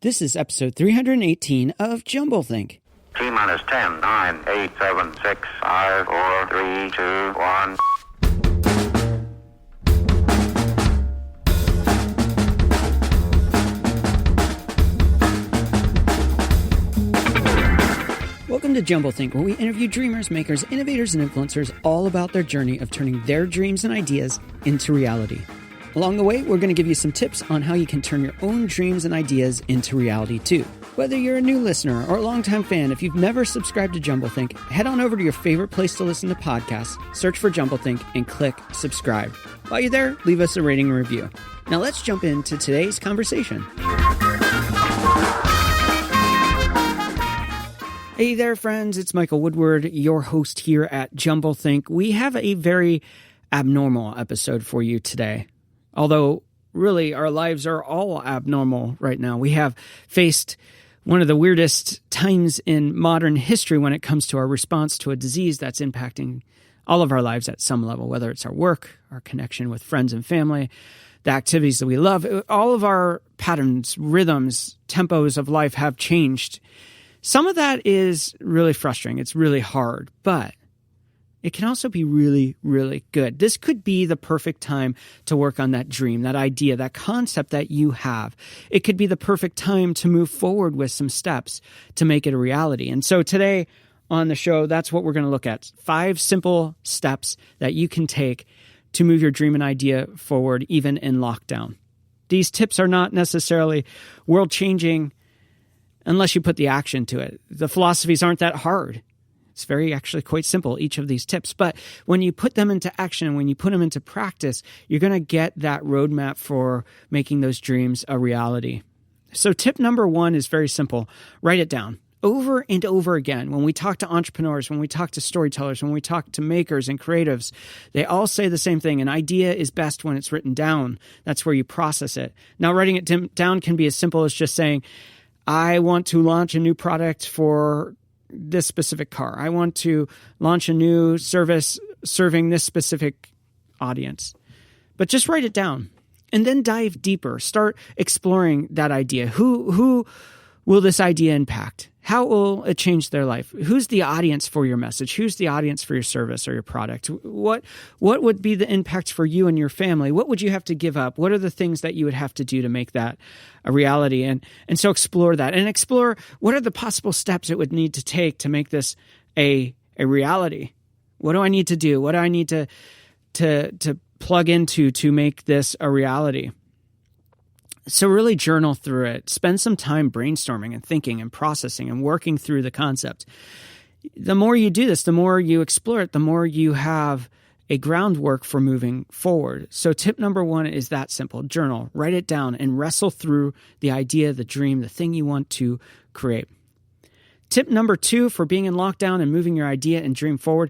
This is episode 318 of jumbleThink. T-minus 10, 9, 8, 7, 6, 5, 4, 3, 2, 1. Welcome to jumbleThink, where we interview dreamers, makers, innovators, and influencers all about their journey of turning their dreams and ideas into reality. Along the way, we're going to give you some tips on how you can turn your own dreams and ideas into reality too. Whether you're a new listener or a longtime fan, if you've never subscribed to jumbleThink, head on over to your favorite place to listen to podcasts, search for jumbleThink, and click subscribe. While you're there, leave us a rating and review. Now let's jump into today's conversation. Hey there, friends. It's Michael Woodward, your host here at jumbleThink. We have a very abnormal episode for you today. Although, really, our lives are all abnormal right now. We have faced one of the weirdest times in modern history when it comes to our response to a disease that's impacting all of our lives at some level, whether it's our work, our connection with friends and family, the activities that we love. All of our patterns, rhythms, tempos of life have changed. Some of that is really frustrating. It's really hard, but it can also be really, really good. This could be the perfect time to work on that dream, that idea, that concept that you have. It could be the perfect time to move forward with some steps to make it a reality. And so today on the show, that's what we're going to look at. 5 simple steps that you can take to move your dream and idea forward, even in lockdown. These tips are not necessarily world-changing unless you put the action to it. The philosophies aren't that hard. It's actually quite simple, each of these tips. But when you put them into action, when you put them into practice, you're going to get that roadmap for making those dreams a reality. So tip number 1 is very simple. Write it down over and over again. When we talk to entrepreneurs, when we talk to storytellers, when we talk to makers and creatives, they all say the same thing. An idea is best when it's written down. That's where you process it. Now, writing it down can be as simple as just saying, I want to launch a new product for this specific car. I want to launch a new service serving this specific audience. But just write it down and then dive deeper. Start exploring that idea. Who will this idea impact? How will it change their life? Who's the audience for your message? Who's the audience for your service or your product? What would be the impact for you and your family? What would you have to give up? What are the things that you would have to do to make that a reality? And so explore that and explore what are the possible steps it would need to take to make this a reality. What do I need to do? What do I need to plug into to make this a reality? So really journal through it. Spend some time brainstorming and thinking and processing and working through the concept. The more you do this, the more you explore it, the more you have a groundwork for moving forward. So tip number 1 is that simple. Journal, write it down, and wrestle through the idea, the dream, the thing you want to create. Tip number 2 for being in lockdown and moving your idea and dream forward,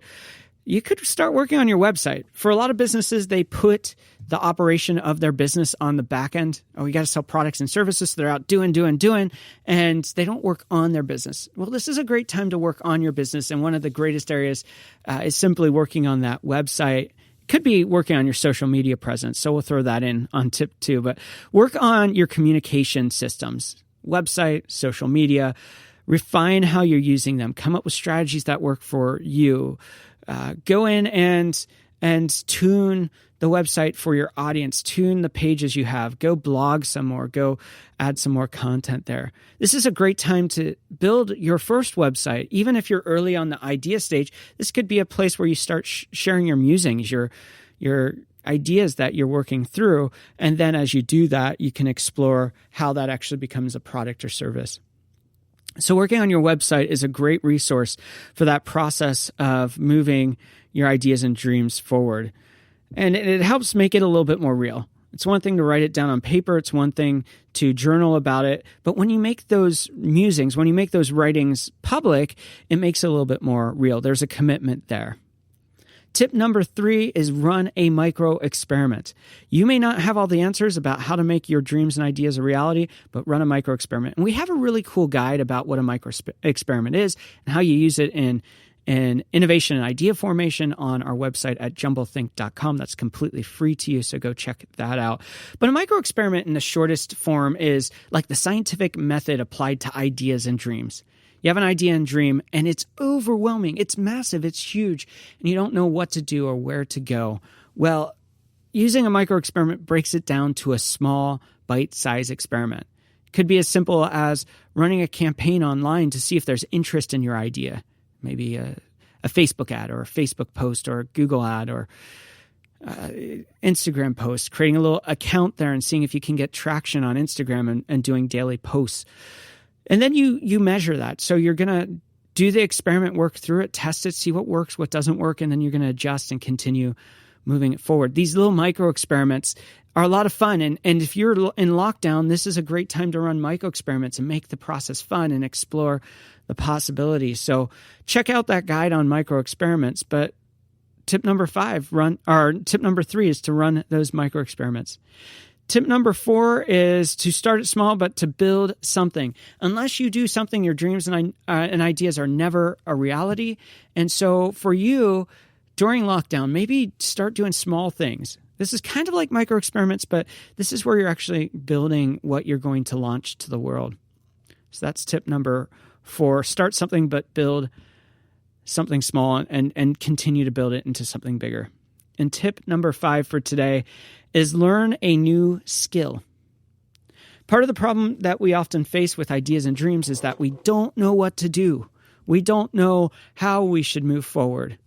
you could start working on your website. For a lot of businesses, they put the operation of their business on the back end. Oh, you got to sell products and services. So they're out doing, and they don't work on their business. Well, this is a great time to work on your business. And one of the greatest areas is simply working on that website. Could be working on your social media presence. So we'll throw that in on tip 2. But work on your communication systems, website, social media. Refine how you're using them. Come up with strategies that work for you. Go in and tune the website for your audience. Tune the pages you have. Go blog some more. Go add some more content there. This is a great time to build your first website. Even if you're early on the idea stage, this could be a place where you start sharing your musings, your ideas that you're working through. And then as you do that, you can explore how that actually becomes a product or service. So working on your website is a great resource for that process of moving your ideas and dreams forward. And it helps make it a little bit more real. It's one thing to write it down on paper. It's one thing to journal about it. But when you make those musings, when you make those writings public, it makes it a little bit more real. There's a commitment there. Tip number 3 is run a micro experiment. You may not have all the answers about how to make your dreams and ideas a reality, but run a micro experiment. And we have a really cool guide about what a micro experiment is and how you use it in in innovation and idea formation on our website at jumbleThink.com. That's completely free to you, so go check that out. But a micro-experiment in the shortest form is like the scientific method applied to ideas and dreams. You have an idea and dream, and it's overwhelming. It's massive. It's huge, and you don't know what to do or where to go. Well, using a micro-experiment breaks it down to a small, bite-sized experiment. It could be as simple as running a campaign online to see if there's interest in your idea. Maybe a Facebook ad or a Facebook post or a Google ad or Instagram post, creating a little account there and seeing if you can get traction on Instagram and doing daily posts. And then you measure that. So you're going to do the experiment, work through it, test it, see what works, what doesn't work, and then you're going to adjust and continue moving it forward. These little micro experiments are a lot of fun. And if you're in lockdown, this is a great time to run micro experiments and make the process fun and explore the possibilities. So check out that guide on micro experiments. But tip number 3 is to run those micro experiments. Tip number 4 is to start it small, but to build something. Unless you do something, your dreams and ideas are never a reality. And so for you, during lockdown, maybe start doing small things. This is kind of like micro experiments, but this is where you're actually building what you're going to launch to the world. So that's tip number 4. Start something, but build something small and continue to build it into something bigger. And tip number 5 for today is learn a new skill. Part of the problem that we often face with ideas and dreams is that we don't know what to do. We don't know how we should move forward.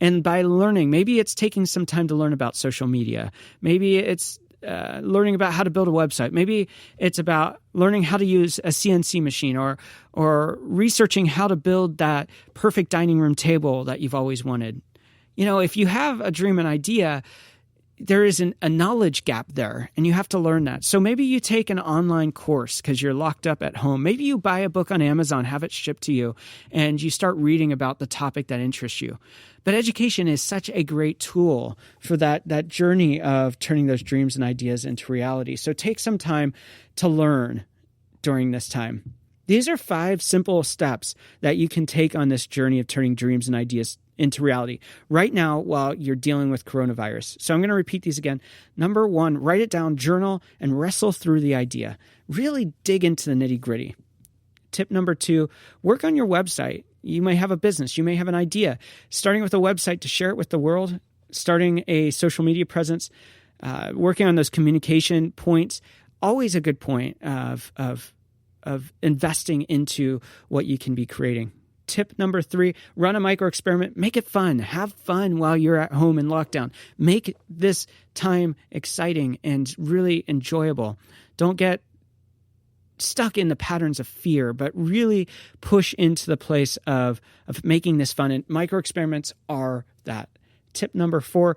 And by learning, maybe it's taking some time to learn about social media. Maybe it's learning about how to build a website. Maybe it's about learning how to use a CNC machine or researching how to build that perfect dining room table that you've always wanted. You know, if you have a dream and idea, there is a knowledge gap there, and you have to learn that. So maybe you take an online course because you're locked up at home. Maybe you buy a book on Amazon, have it shipped to you, and you start reading about the topic that interests you. But education is such a great tool for that journey of turning those dreams and ideas into reality. So take some time to learn during this time. These are 5 simple steps that you can take on this journey of turning dreams and ideas into reality right now while you're dealing with coronavirus. So I'm going to repeat these again. Number 1, write it down, journal, and wrestle through the idea. Really dig into the nitty-gritty. Tip number 2, work on your website. You may have a business. You may have an idea. Starting with a website to share it with the world, starting a social media presence, working on those communication points, always a good point of investing into what you can be creating. Tip number 3, run a micro experiment. Make it fun. Have fun while you're at home in lockdown. Make this time exciting and really enjoyable. Don't get stuck in the patterns of fear, but really push into the place of making this fun. And micro experiments are that. Tip number 4,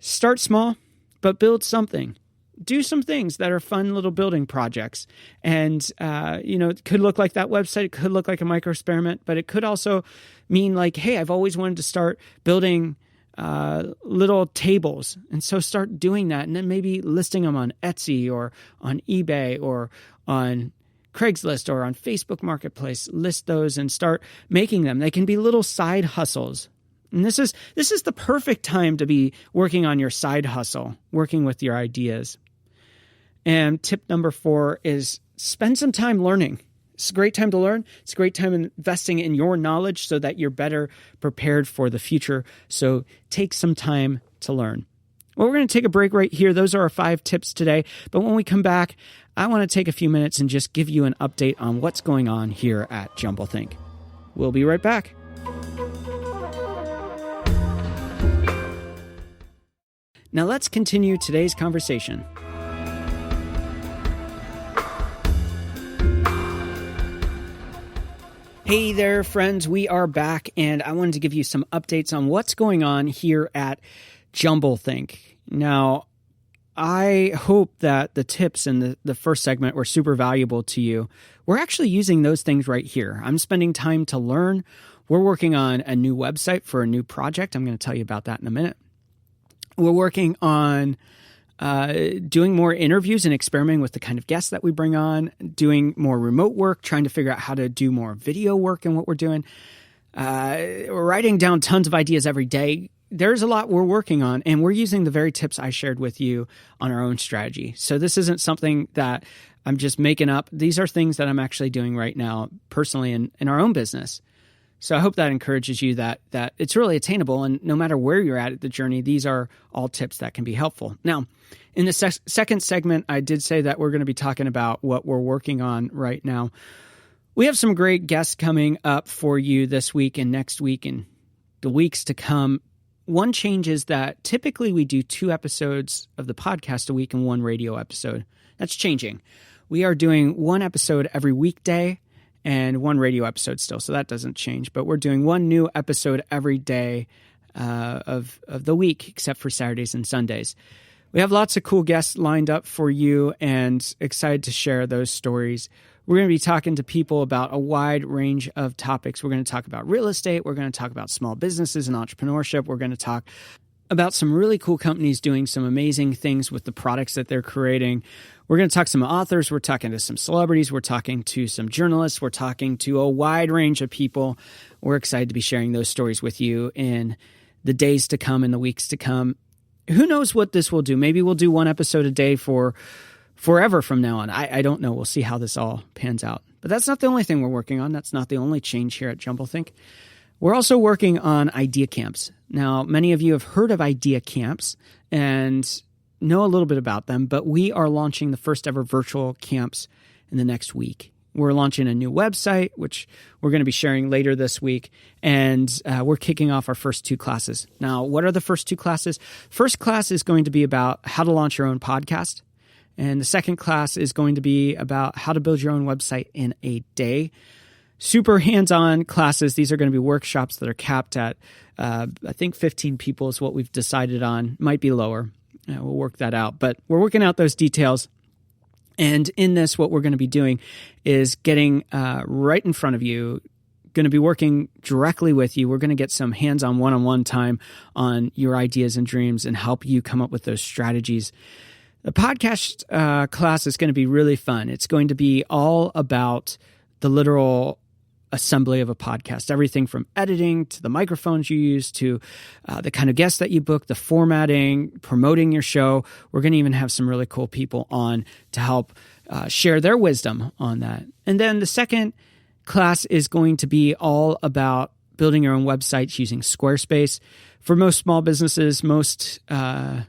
start small, but build something. Do some things that are fun little building projects. And, it could look like that website. It could look like a micro experiment, but it could also mean like, hey, I've always wanted to start building little tables. And so start doing that. And then maybe listing them on Etsy or on eBay or on Craigslist or on Facebook Marketplace. List those and start making them. They can be little side hustles. And this is the perfect time to be working on your side hustle, working with your ideas. And tip number 4 is spend some time learning. It's a great time to learn. It's a great time investing in your knowledge so that you're better prepared for the future. So take some time to learn. Well, we're going to take a break right here. Those are our 5 tips today. But when we come back, I want to take a few minutes and just give you an update on what's going on here at jumbleThink. We'll be right back. Now let's continue today's conversation. Hey there, friends. We are back, and I wanted to give you some updates on what's going on here at jumbleThink. Now, I hope that the tips in the first segment were super valuable to you. We're actually using those things right here. I'm spending time to learn. We're working on a new website for a new project. I'm going to tell you about that in a minute. We're working on doing more interviews and experimenting with the kind of guests that we bring on, doing more remote work, trying to figure out how to do more video work in what we're doing. writing down tons of ideas every day. There's a lot we're working on, and we're using the very tips I shared with you on our own strategy. So this isn't something that I'm just making up. These are things that I'm actually doing right now personally in our own business. So I hope that encourages you that it's really attainable, and no matter where you're at the journey, these are all tips that can be helpful. Now, in the second segment, I did say that we're going to be talking about what we're working on right now. We have some great guests coming up for you this week and next week and the weeks to come. One change is that typically we do 2 episodes of the podcast a week and 1 radio episode. That's changing. We are doing 1 episode every weekday and 1 radio episode still, so that doesn't change. But we're doing 1 new episode every day of the week, except for Saturdays and Sundays. We have lots of cool guests lined up for you and excited to share those stories. We're going to be talking to people about a wide range of topics. We're going to talk about real estate. We're going to talk about small businesses and entrepreneurship. We're going to talk about some really cool companies doing some amazing things with the products that they're creating. We're going to talk to some authors. We're talking to some celebrities. We're talking to some journalists. We're talking to a wide range of people. We're excited to be sharing those stories with you in the days to come and the weeks to come. Who knows what this will do? Maybe we'll do 1 episode a day for forever from now on. I don't know. We'll see how this all pans out. But that's not the only thing we're working on. That's not the only change here at jumbleThink. We're also working on idea camps. Now, many of you have heard of idea camps and know a little bit about them, but we are launching the first ever virtual camps in the next week. We're launching a new website, which we're going to be sharing later this week, and we're kicking off our first 2 classes. Now, what are the first 2 classes? First class is going to be about how to launch your own podcast. And the second class is going to be about how to build your own website in a day. Super hands-on classes. These are going to be workshops that are capped at, I think 15 people is what we've decided on. Might be lower. We'll work that out. But we're working out those details. And in this, what we're going to be doing is getting right in front of you, going to be working directly with you. We're going to get some hands-on one-on-one time on your ideas and dreams and help you come up with those strategies. The podcast class is going to be really fun. It's going to be all about the literal assembly of a podcast, everything from editing to the microphones you use to the kind of guests that you book, the formatting, promoting your show. We're going to even have some really cool people on to help share their wisdom on that. And then the second class is going to be all about building your own websites using Squarespace. For most small businesses, most thought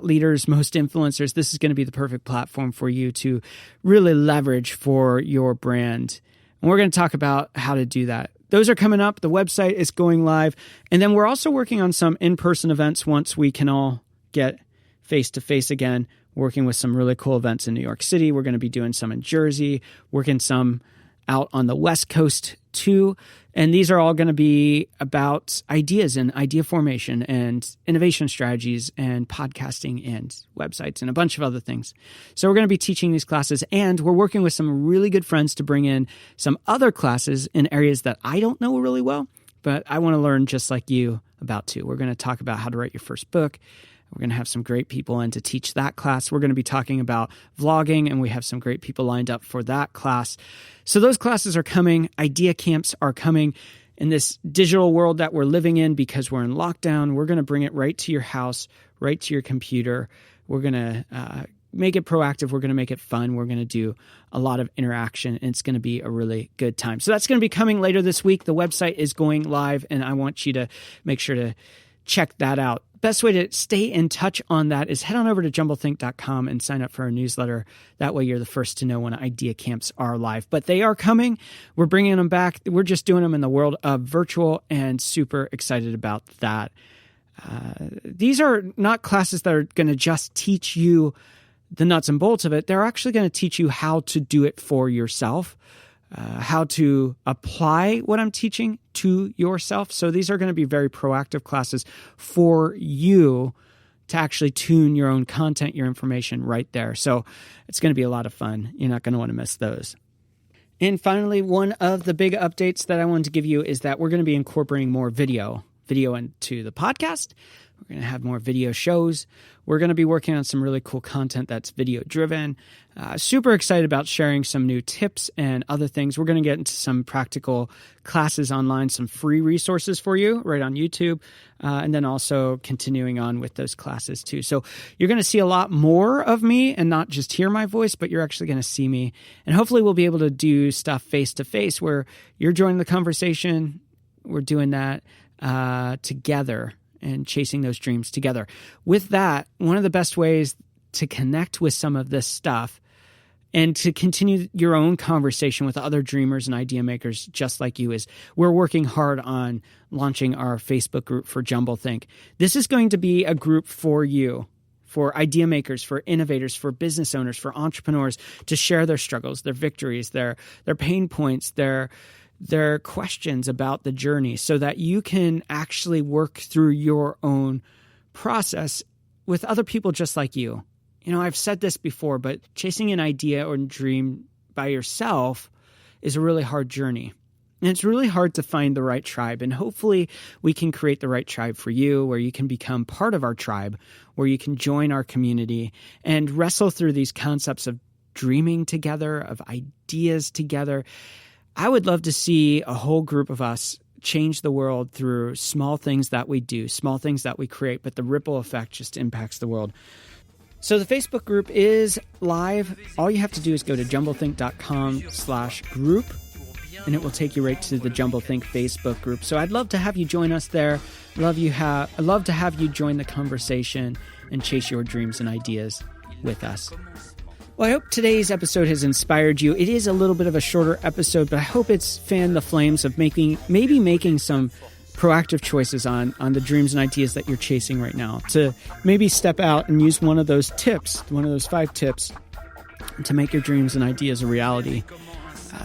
leaders, most influencers, this is going to be the perfect platform for you to really leverage for your brand. And we're going to talk about how to do that. Those are coming up. The website is going live. And then we're also working on some in-person events once we can all get face-to-face again, working with some really cool events in New York City. We're going to be doing some in Jersey, working some out on the West Coast too. And these are all going to be about ideas and idea formation and innovation strategies and podcasting and websites and a bunch of other things. So we're going to be teaching these classes, and we're working with some really good friends to bring in some other classes in areas that I don't know really well, but I want to learn just like you about too. We're going to talk about how to write your first book. We're going to have some great people in to teach that class. We're going to be talking about vlogging, and we have some great people lined up for that class. So those classes are coming. Idea camps are coming. In this digital world that we're living in, because we're in lockdown, we're going to bring it right to your house, right to your computer. We're going to make it proactive. We're going to make it fun. We're going to do a lot of interaction, and it's going to be a really good time. So that's going to be coming later this week. The website is going live, and I want you to make sure to check that out. Best way to stay in touch on that is head on over to jumbleThink.com and sign up for our newsletter. That way you're the first to know when idea camps are live. But they are coming. We're bringing them back. We're just doing them in the world of virtual, and super excited about that. These are not classes that are going to just teach you the nuts and bolts of it. They're actually going to teach you how to do it for yourself. How to apply what I'm teaching to yourself. So these are going to be very proactive classes for you to actually tune your own content, your information right there. So it's going to be a lot of fun. You're not going to want to miss those. And finally, one of the big updates that I wanted to give you is that we're going to be incorporating more video into the podcast. We're going to have more video shows. We're going to be working on some really cool content that's video driven. Super excited about sharing some new tips and other things. We're going to get into some practical classes online, some free resources for you right on YouTube, and then also continuing on with those classes too. So you're going to see a lot more of me and not just hear my voice, but you're actually going to see me. And hopefully we'll be able to do stuff face to face where you're joining the conversation. We're doing that together and chasing those dreams together. With that, one of the best ways to connect with some of this stuff and to continue your own conversation with other dreamers and idea makers just like you is we're working hard on launching our Facebook group for jumbleThink. This is going to be a group for you, for idea makers, for innovators, for business owners, for entrepreneurs to share their struggles, their victories, their pain points, their questions about the journey so that you can actually work through your own process with other people just like you. You know, I've said this before, but chasing an idea or dream by yourself is a really hard journey. And it's really hard to find the right tribe. And hopefully we can create the right tribe for you where you can become part of our tribe, where you can join our community and wrestle through these concepts of dreaming together, of ideas together. I would love to see a whole group of us change the world through small things that we do, small things that we create, but the ripple effect just impacts the world. So the Facebook group is live. All you have to do is go to jumbleThink.com/group, and it will take you right to the JumbleThink Facebook group. So I'd love to have you join us there. I'd love to have you join the conversation and chase your dreams and ideas with us. Well, I hope today's episode has inspired you. It is a little bit of a shorter episode, but I hope it's fanned the flames of making some proactive choices on the dreams and ideas that you're chasing right now. To maybe step out and use one of those 5 tips to make your dreams and ideas a reality.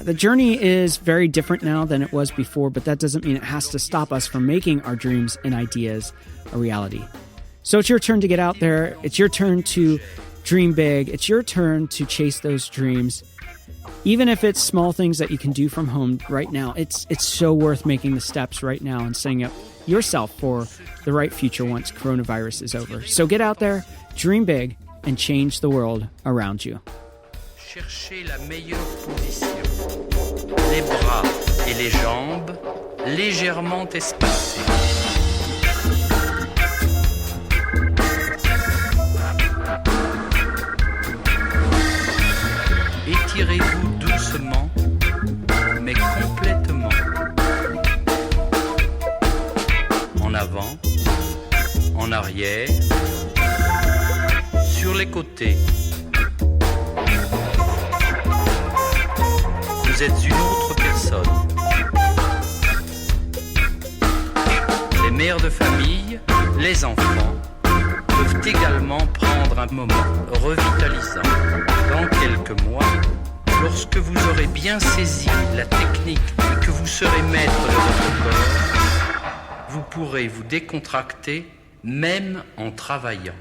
The journey is very different now than it was before, but that doesn't mean it has to stop us from making our dreams and ideas a reality. So it's your turn to get out there. It's your turn to dream big. It's your turn to chase those dreams. Even if it's small things that you can do from home right now, it's so worth making the steps right now and setting up yourself for the right future once coronavirus is over. So get out there, dream big, and change the world around you. Cherchez la meilleure position. Les bras et les jambes légèrement espacés. Étirez-vous doucement, mais complètement. En avant, en arrière, sur les côtés. Vous êtes une autre personne. Les mères de famille, les enfants, peuvent également prendre un moment revitalisant. Dans quelques mois, lorsque vous aurez bien saisi la technique et que vous serez maître de votre corps, vous pourrez vous décontracter même en travaillant.